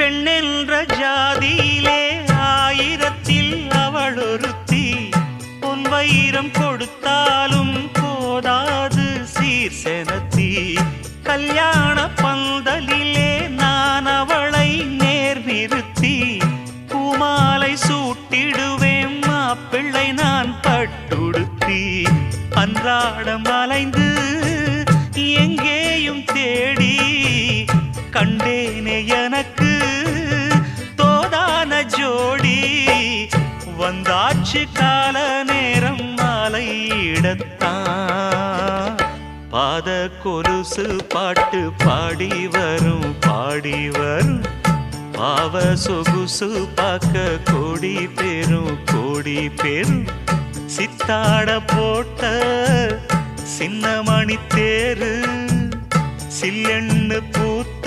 பெண்ணென்ற ஜாதியிலே ஆயிரத்தில் அவள் ஒருத்தி. பொன் வைரம் கொடுத்தாலும் போதாது சீர் செனத்தி. கல்யாண பந்தலிலே நான் அவளை நேர் நிறுத்தி. பூமாலை சூட்டிடுவேன் மாப்பிள்ளை நான் பட்டுடுத்தி. அன்றாடம் அலைந்து எங்கேயும் தேடி கண்டேனே எனக்கு தோதான ஜோடி. வந்தாச்சு கால நேரம் மாலையிடத்தான். பாத கொலுசு பாட்டு பாடி வரும் பாடி வரும். பாவ சொகுசு பார்க்க கோடி பேரும் கோடி பேரும். சித்தாட போட்ட சின்ன மணி தேரு சில்லெண்ணு பூத்த